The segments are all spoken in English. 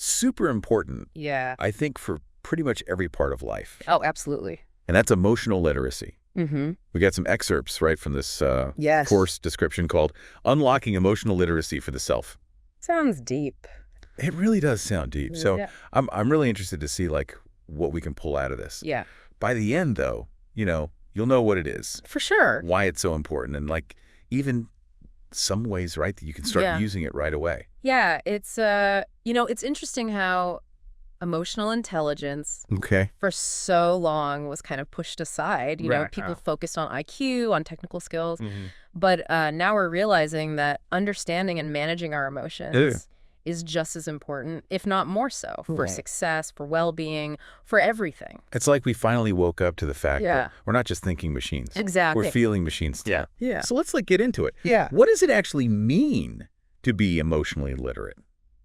super important, Yeah. I think, for pretty much every part of life. Oh, absolutely. And that's emotional literacy. Mm-hmm. We got some excerpts, right, from this Yes. course description called Unlocking Emotional Literacy for the Self. Sounds deep. It really does sound deep. So Yeah. I'm really interested to see, like, what we can pull out of this. Yeah. By the end, though, you'll know what it is, For sure. why it's so important, and, like, even some ways, right, that you can start using it right away. Yeah. It's, it's interesting how emotional intelligence for so long was kind of pushed aside. People focused on IQ, on technical skills. But now we're realizing that understanding and managing our emotions is just as important, if not more so, for success, for well-being, for everything. It's like we finally woke up to the fact that we're not just thinking machines. Exactly. We're feeling machines too. Yeah. So let's get into it. Yeah. What does it actually mean to be emotionally literate?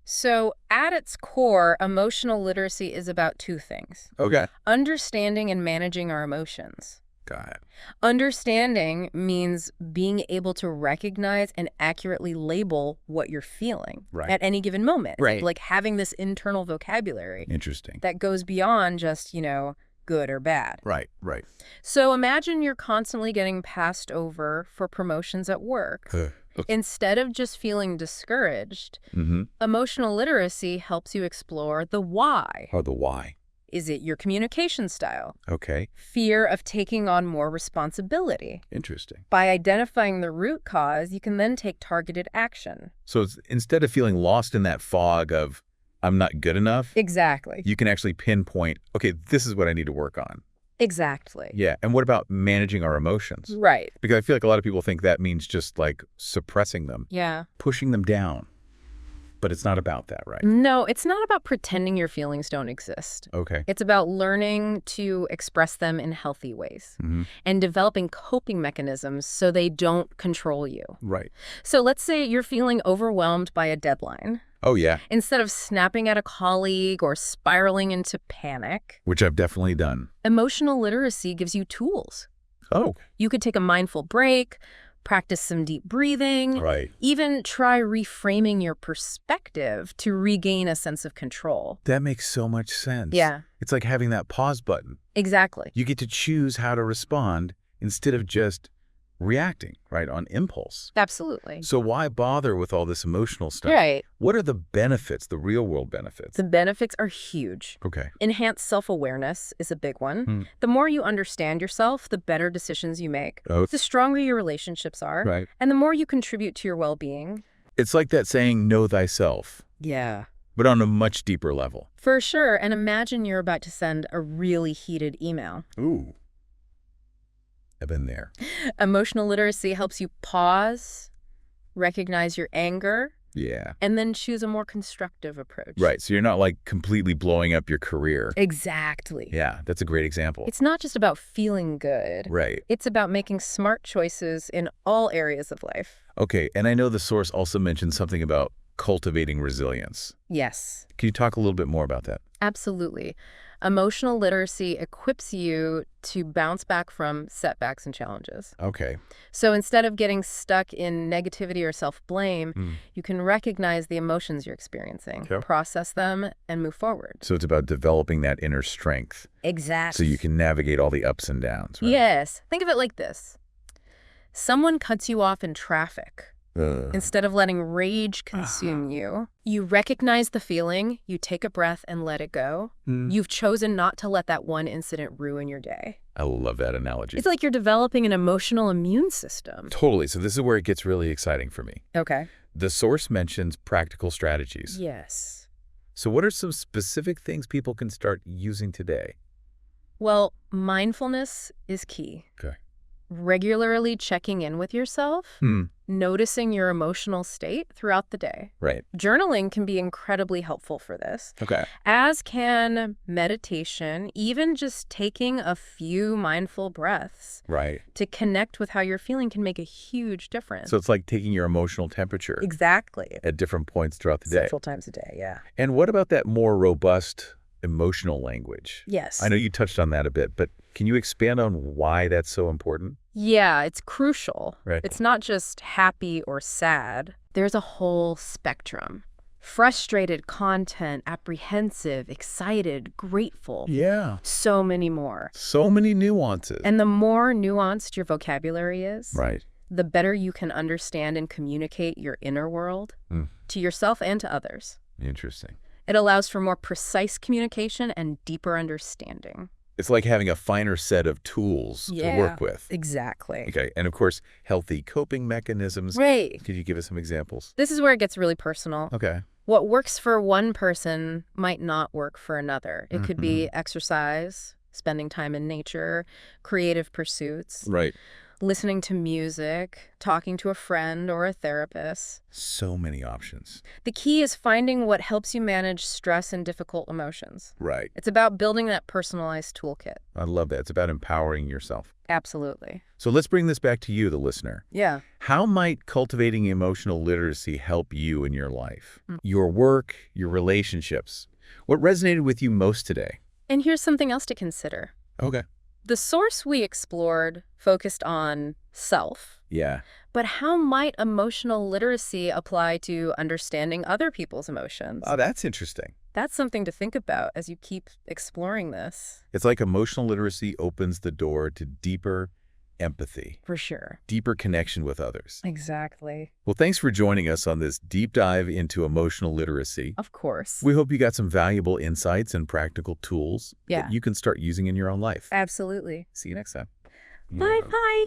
So at its core, emotional literacy is about two things. Okay. Understanding and managing our emotions. Got it. Understanding means being able to recognize and accurately label what you're feeling at any given moment. Right. Like having this internal vocabulary. Interesting. That goes beyond just, good or bad. Right. So imagine you're constantly getting passed over for promotions at work. Okay. Instead of just feeling discouraged, emotional literacy helps you explore the why. Oh, the why. Is it your communication style? Okay. Fear of taking on more responsibility? Interesting. By identifying the root cause, you can then take targeted action. So instead of feeling lost in that fog of, I'm not good enough, Exactly. you can actually pinpoint, okay, this is what I need to work on. Exactly. Yeah. And what about managing our emotions? Right. Because I feel like a lot of people think that means just like suppressing them, Yeah. pushing them down. But it's not about that, right? No, it's not about pretending your feelings don't exist. Okay. It's about learning to express them in healthy ways and developing coping mechanisms so they don't control you. Right. So let's say you're feeling overwhelmed by a deadline. Oh, yeah. Instead of snapping at a colleague or spiraling into panic, Which I've definitely done. emotional literacy gives you tools. Oh. You could take a mindful break, practice some deep breathing, Right. even try reframing your perspective to regain a sense of control. That makes so much sense. Yeah. It's like having that pause button. Exactly. You get to choose how to respond instead of just reacting, right, on impulse. Absolutely. So why bother with all this emotional stuff? Right. What are the benefits, the real world benefits? The benefits are huge. Okay. Enhanced self-awareness is a big one. The more you understand yourself, the better decisions you make. Oh. The stronger your relationships are. Right. And the more you contribute to your well-being. It's like that saying, know thyself, Yeah. but on a much deeper level. For sure. And imagine you're about to send a really heated email. Ooh. I've been there. Emotional literacy helps you pause, recognize your anger, Yeah. and then choose a more constructive approach. Right. So you're not like completely blowing up your career. Exactly. Yeah. That's a great example. It's not just about feeling good. Right. It's about making smart choices in all areas of life. Okay. And I know the source also mentioned something about cultivating resilience. Yes, Can you talk a little bit more about that? absolutely. Emotional literacy equips you to bounce back from setbacks and challenges. Okay. So instead of getting stuck in negativity or self-blame, you can recognize the emotions you're experiencing, process them, and move forward. So it's about developing that inner strength Exactly. so you can navigate all the ups and downs, right? Yes. Think of it like this. Someone cuts you off in traffic. Instead of letting rage consume you, you recognize the feeling, you take a breath and let it go. You've chosen not to let that one incident ruin your day. I love that analogy. It's like you're developing an emotional immune system. Totally. So this is where it gets really exciting for me. Okay. The source mentions practical strategies. Yes. So what are some specific things people can start using today? Well, mindfulness is key. Okay. Regularly checking in with yourself, noticing your emotional state throughout the day. Right. Journaling can be incredibly helpful for this, Okay. as can meditation, even just taking a few mindful breaths Right. to connect with how you're feeling can make a huge difference. So it's like taking your emotional temperature Exactly. at different points throughout the day. Several times a day, yeah. And what about that more robust emotional language? Yes. I know you touched on that a bit, but can you expand on why that's so important? Yeah, it's crucial. Right. It's not just happy or sad. There's a whole spectrum. frustrated content, apprehensive, excited, grateful. Yeah. So many more. So many nuances. And the more nuanced your vocabulary is, right, the better you can understand and communicate your inner world to yourself and to others. Interesting. It allows for more precise communication and deeper understanding. It's like having a finer set of tools to work with. Exactly. Okay. And of course, healthy coping mechanisms. Right. Could you give us some examples? This is where it gets really personal. Okay. What works for one person might not work for another. It could be exercise, spending time in nature, creative pursuits. Right. Listening to music, talking to a friend or a therapist. So many options. The key is finding what helps you manage stress and difficult emotions. Right. It's about building that personalized toolkit. I love that. It's about empowering yourself. Absolutely. So let's bring this back to you, the listener. Yeah. How might cultivating emotional literacy help you in your life? Your work, your relationships? What resonated with you most today? And here's something else to consider. Okay. The source we explored focused on self. Yeah. But how might emotional literacy apply to understanding other people's emotions? Oh, that's interesting. That's something to think about as you keep exploring this. It's like emotional literacy opens the door to deeper empathy. For sure. Deeper connection with others. Exactly. Well, thanks for joining us on this deep dive into emotional literacy. Of course. We hope you got some valuable insights and practical tools that you can start using in your own life. Absolutely. See you next time. Bye-bye.